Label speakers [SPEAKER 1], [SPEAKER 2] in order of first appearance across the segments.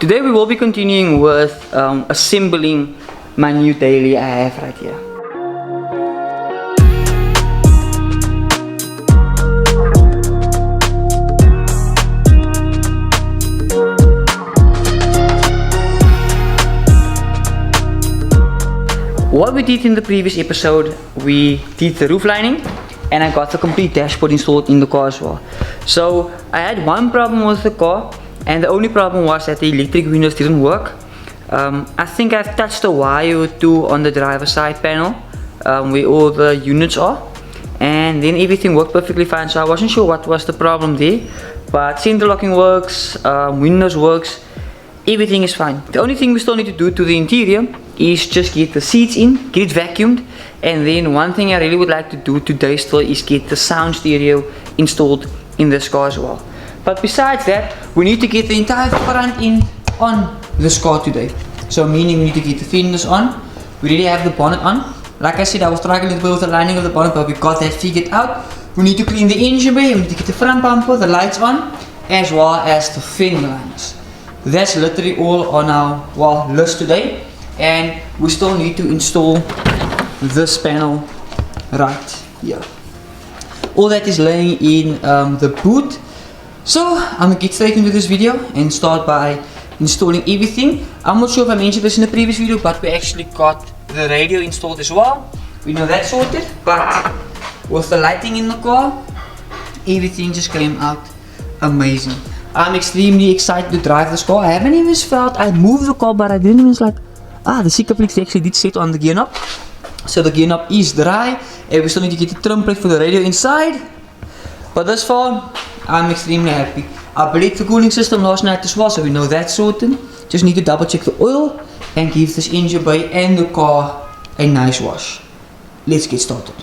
[SPEAKER 1] Today we will be continuing with assembling my new daily I have right here. What we did in the previous episode, we did the roof lining and I got the complete dashboard installed in the car as well. So I had one problem with the car, and the only problem was that the electric windows didn't work. I think I've touched a wire or two on the driver's side panel where all the units are, and then everything worked perfectly fine, so I wasn't sure what was the problem there. But center locking works, windows works, everything is fine. The only thing we still need to do to the interior is just get the seats in, get it vacuumed, and then one thing I really would like to do today still is get the sound stereo installed in this car as well. But besides that, we need to get the entire front end on this car today. So meaning we need to get the fenders on, we already have the bonnet on. Like I said, I was struggling a little bit with the lining of the bonnet, but we got that figured out. We need to clean the engine bay, we need to get the front bumper, the lights on, as well as the fender liners. That's literally all on our list today. And we still need to install this panel right here. All that is laying in the boot. So I'm gonna get straight into this video and start by installing everything. I'm not sure if I mentioned this in the previous video, but we actually got the radio installed as well. We know that's sorted, but with the lighting in the car, everything just came out amazing. I'm extremely excited to drive this car. I haven't even felt I moved the car, but I didn't even the seat plates actually did sit on the gear knob. So the gear knob is dry, and we still need to get the trim plate for the radio inside. But thus far, I'm extremely happy. I bleed the cooling system last night as well, so we know that's sorted. Just need to double check the oil and give this engine bay and the car a nice wash. Let's get started.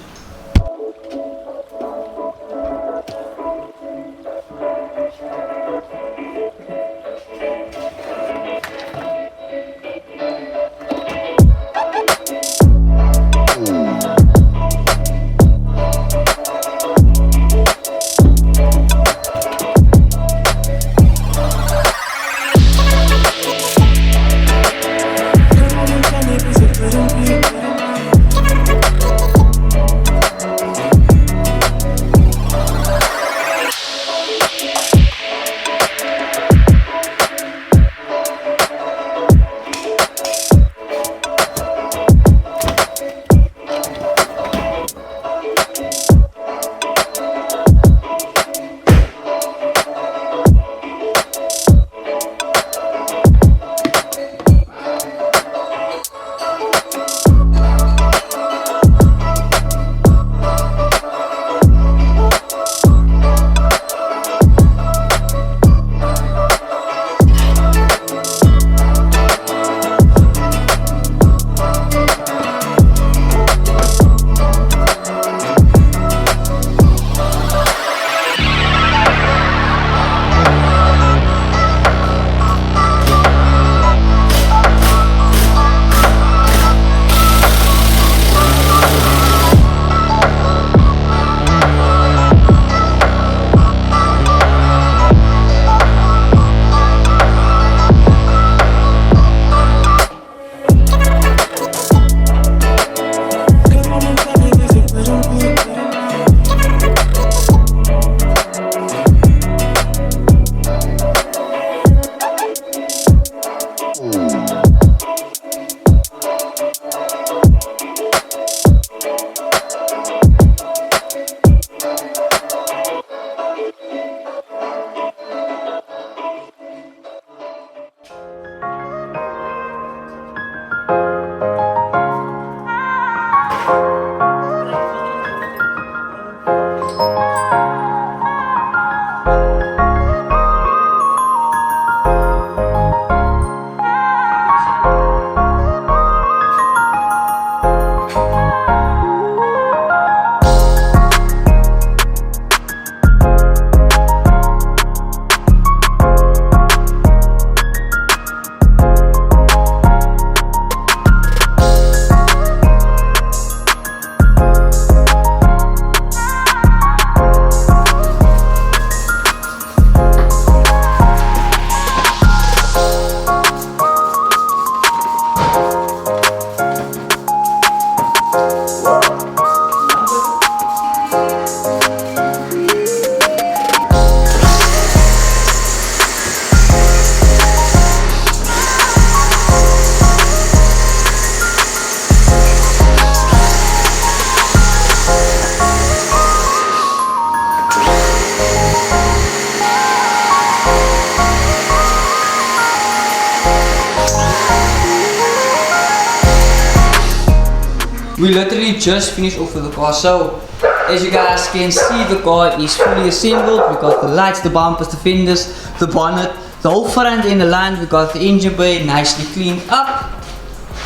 [SPEAKER 1] We literally just finished off with the car. So as you guys can see, the car is fully assembled. We got the lights, the bumpers, the fenders, the bonnet, the whole front end aligned. We got the engine bay nicely cleaned up.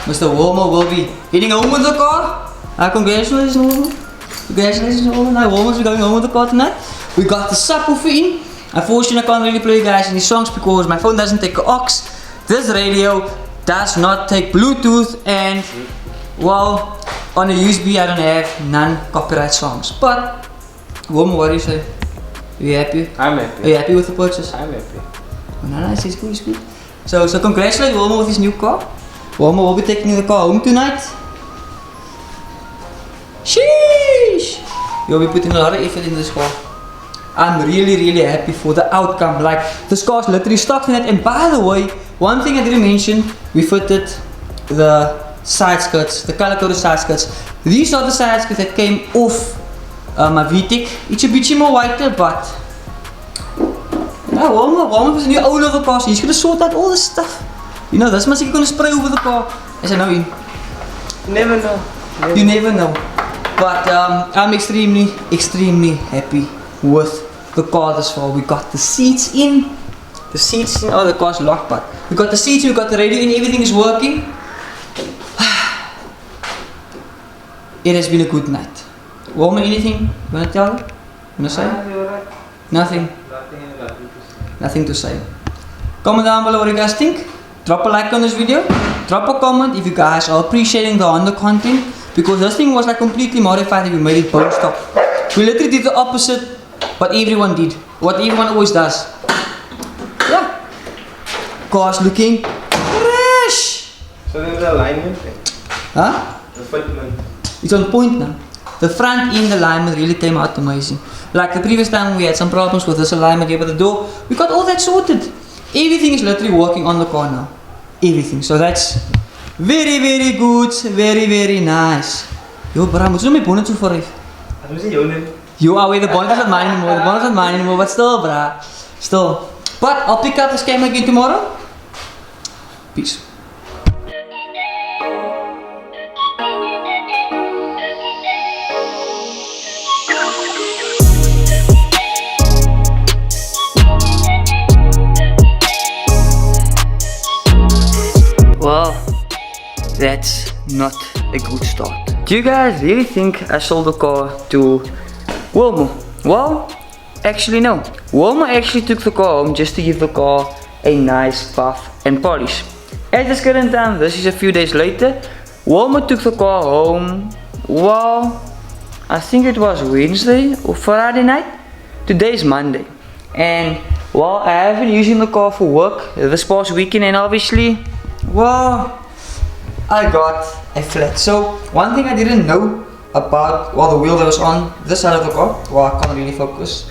[SPEAKER 1] Mr. Wilmer will be heading home with the car. Congratulations, Wilmer. Congratulations, Wilmer. Now Wilmer's going home with the car tonight. We got the subwoofer in. Unfortunately, I can't really play you guys any songs because my phone doesn't take aux. This radio does not take Bluetooth, and well, on a USB I don't have non-copyright songs. But Wilmer, what do you say? Are you happy?
[SPEAKER 2] I'm happy.
[SPEAKER 1] Are you happy with the purchase?
[SPEAKER 2] I'm happy.
[SPEAKER 1] Oh, nice, it's good, it's good. So congratulate Wilmer with his new car. Wilmer will be taking the car home tonight. Sheesh! You'll be putting a lot of effort in this car. I'm really happy for the outcome. Like, this car's literally stocked in it. And by the way, one thing I didn't mention, we fitted the side skirts, the color coded side skirts. These are the side skirts that came off my VTEC. It's a bit more whiter, but yeah, Wilmer is a new owner of the car, so he's gonna sort out all this stuff. You know, this must be gonna spray over the car. As I know him.
[SPEAKER 2] Never know.
[SPEAKER 1] You never know. But I'm extremely happy with the car this far. We got the seats in. The seats in. Oh, the car's locked, but we got the seats, we got the radio in, everything is working. It has been a good night. Wilmer, anything you wanna tell? You wanna say? Nothing. Nothing to say. Comment down below what you guys think. Drop a like on this video. Drop a comment if you guys are appreciating the Honda content, because this thing was like completely modified and we made it bone stock. We literally did the opposite what everyone did, what everyone always does. Yeah. Car's looking fresh.
[SPEAKER 2] So there's the alignment.
[SPEAKER 1] Huh?
[SPEAKER 2] The fitment.
[SPEAKER 1] It's on point now. The front end alignment really came out amazing. Like the previous time we had some problems with this alignment here by the door. We got all that sorted. Everything is literally working on the car now. Everything. So that's very good. Very nice. Yo, bro, moet je nou my bonnet so vooruit?
[SPEAKER 2] Wat moet jy jou neem?
[SPEAKER 1] You are the bonnet is not mine anymore. The bonnet is not mine anymore. But still, bruh. Still. But I'll pick up this camera again tomorrow. Peace. Well, that's not a good start. Do you guys really think I sold the car to Wilmer? Well, actually no. Wilmer actually took the car home just to give the car a nice buff and polish. At this current time, this is a few days later, Wilmer took the car home, well, I think it was Wednesday or Friday night. Today is Monday. And well, I have been using the car for work this past weekend, and obviously, well, I got a flat. So one thing I didn't know about, well, the wheel that was on this side of the car, well, I can't really focus.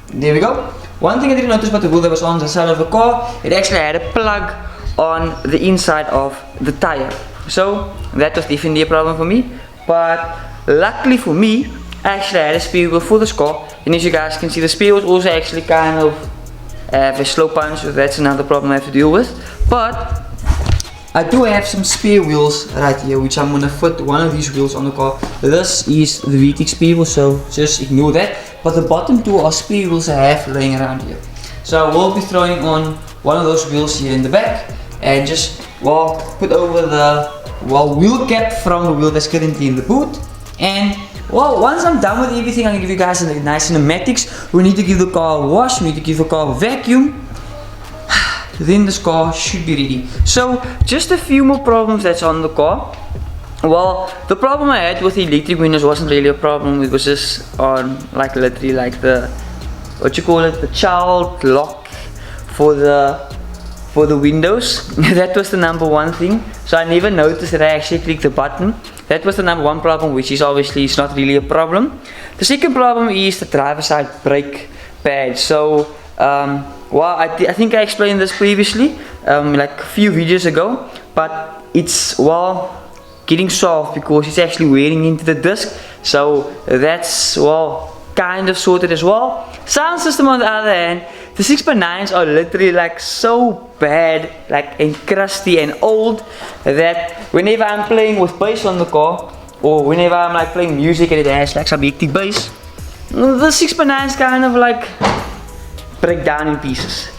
[SPEAKER 1] There we go. One thing I didn't notice about the wheel that was on the side of the car, it actually had a plug on the inside of the tire. So that was definitely a problem for me. But luckily for me, I actually had a spare wheel for this car. And as you guys can see, the spare wheels also actually kind of have a slow punch, so that's another problem I have to deal with. But I do have some spare wheels right here, which I'm gonna fit one of these wheels on the car. This is the VTEC spare wheel, so just ignore that. But the bottom two are spare wheels I have laying around here. So I will be throwing on one of those wheels here in the back and just, well, put over the, well, wheel cap from the wheel that's currently in the boot. And well, once I'm done with everything, I'm gonna give you guys a nice cinematics. We need to give the car a wash, we need to give the car a vacuum. Then this car should be ready. So just a few more problems that's on the car. Well, the problem I had with the electric windows wasn't really a problem. It was just on like literally like the, what you call it, the child lock for the windows. That was the number one thing. So I never noticed that I actually clicked the button. That was the number one problem, which is obviously it's not really a problem. The second problem is the driver's side brake pad. So well, I think I explained this previously, like a few videos ago, but it's, well, getting solved because it's actually wearing into the disc. So that's, well, kind of sorted as well. Sound system on the other hand, the 6x9s are literally like so bad, like and crusty and old, that whenever I'm playing with bass on the car, or whenever I'm like playing music and it has like some hectic bass, the 6x9 is kind of like break down in pieces.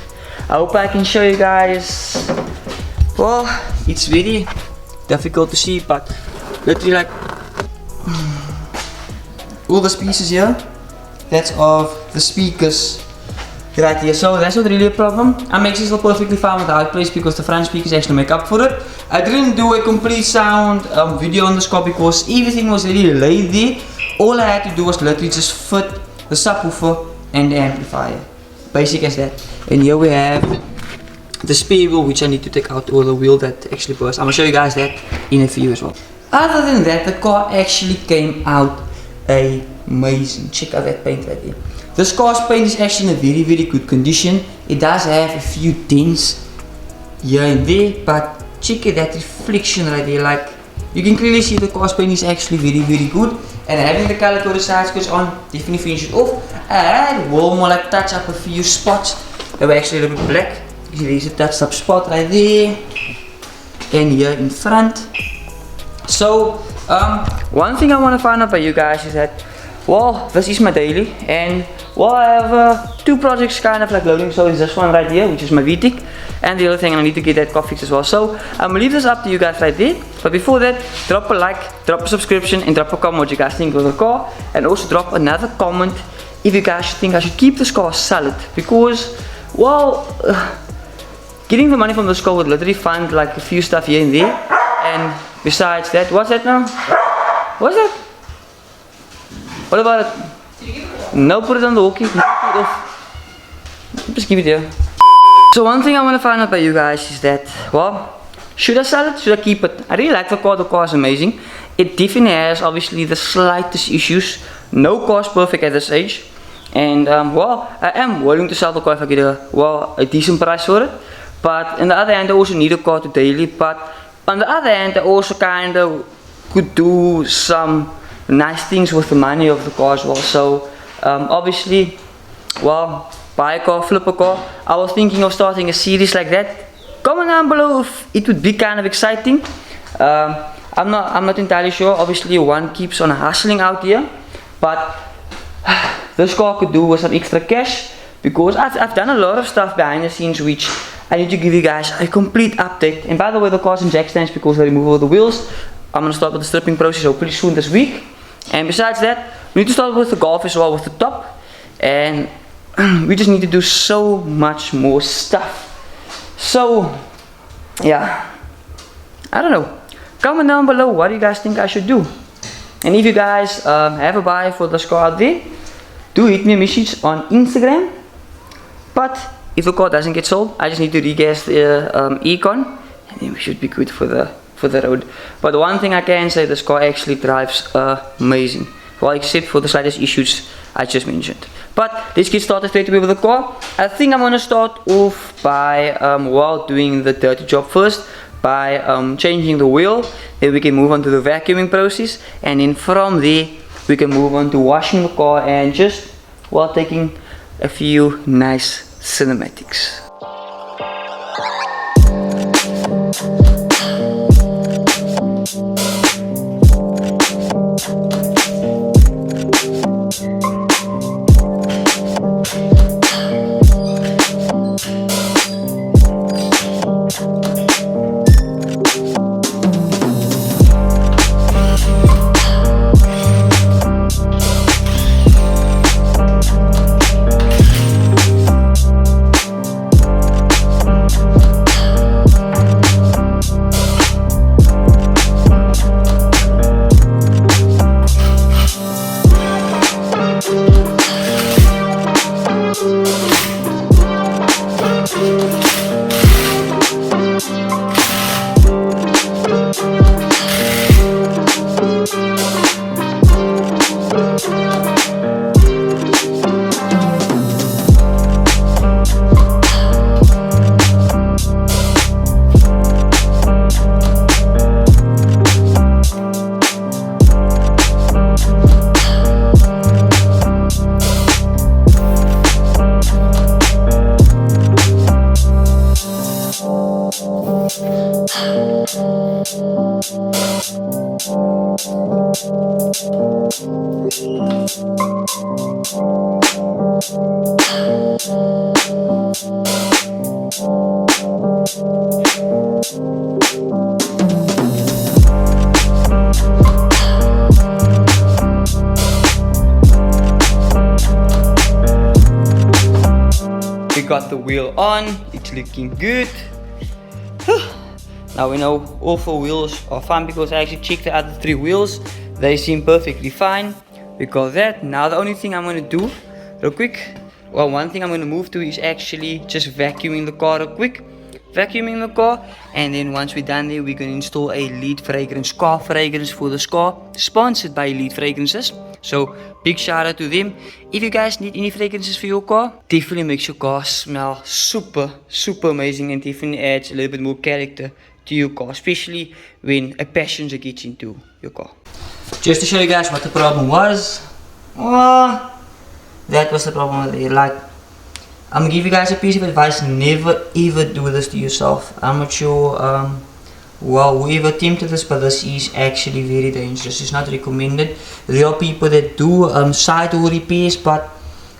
[SPEAKER 1] I hope I can show you guys. Well, it's very difficult to see, but literally like all these pieces here, that's of the speakers right here, so that's not really a problem. I'm actually still perfectly fine with the outplace because the front speakers actually make up for it. I didn't do a complete sound video on this car because everything was really laid there. All I had to do was literally just fit the subwoofer and the amplifier. Basic as that. And here we have the spare wheel, which I need to take out, or the wheel that actually burst. I'm gonna show you guys that in a few as well. Other than that, the car actually came out amazing. Check out that paint right there. This car's paint is actually in a very, very good condition. It does have a few dents here and there, but check out that reflection right there. Like, you can clearly see the car's paint is actually very, very good. And having the color coded side skirts on definitely finish it off. I will more like touch up a few spots that were actually a little bit black. You see there's a touched up spot right there. And here in front. So, one thing I want to find out by you guys is that, well, this is my daily. And, well, I have two projects kind of like loading. So it's this one right here, which is my VTEC. And the other thing, I need to get that car fixed as well. So I'm gonna leave this up to you guys right there. But before that, drop a like, drop a subscription, and drop a comment what you guys think of the car. And also drop another comment if you guys think I should keep this car solid. Because, well, getting the money from this car would literally fund like a few stuff here and there. And besides that, what's that now? What's that? What about it? No, put it on the walkie. Put it off. Just keep it here. So one thing I want to find out by you guys is that, well, should I sell it? Should I keep it? I really like the car is amazing. It definitely has obviously the slightest issues. No car is perfect at this age. And well, I am willing to sell the car if I get a decent price for it. But on the other hand, I also need a car to daily. But on the other hand, I also kind of could do some nice things with the money of the car as well. So obviously, well, buy a car, flip a car. I was thinking of starting a series like that. Comment down below if it would be kind of exciting. I'm not entirely sure. Obviously one keeps on hustling out here, but this car could do with some extra cash because I've done a lot of stuff behind the scenes which I need to give you guys a complete update. And by the way, the car's in jack stands because of the removal of the wheels. I'm gonna start with the stripping process hopefully soon this week. And besides that, we need to start with the Golf as well, with the top. And we just need to do so much more stuff. So yeah, I don't know. Comment down below what you guys think I should do. And if you guys have a buy for this car out there, do hit me a message on Instagram. But if the car doesn't get sold, I just need to regas the econ, and then we should be good for the road. But the one thing I can say, this car actually drives amazing. Well, except for the slightest issues I just mentioned. But let's get started straight away with the car. I think I'm gonna start off by doing the dirty job first, by changing the wheel. Then we can move on to the vacuuming process, and then from there we can move on to washing the car and just taking a few nice cinematics. We got the wheel on, it's looking good. Now we know all 4 wheels are fine because I actually checked the other 3 wheels. They seem perfectly fine. We got that. Now the only thing I'm going to do real quick, well, one thing I'm going to move to is actually just vacuuming the car real quick. Vacuuming the car, and then once we're done there, we're going to install a lead fragrance, car fragrance for this car, sponsored by Lead Fragrances. So big shout out to them. If you guys need any fragrances for your car, definitely makes your car smell super amazing, and definitely adds a little bit more character to your car, especially when a passenger gets into your car. Just to show you guys what the problem was, that was the problem with it. Like, I'm gonna give you guys a piece of advice: never ever do this to yourself. I'm not sure well, whoever attempted this, but this is actually very dangerous. It's not recommended. There are people that do side door repairs, but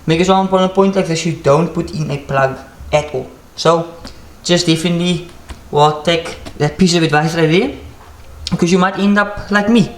[SPEAKER 1] make example, on a point like this, you don't put in a plug at all. So just definitely, well, take that piece of advice right there, because you might end up like me.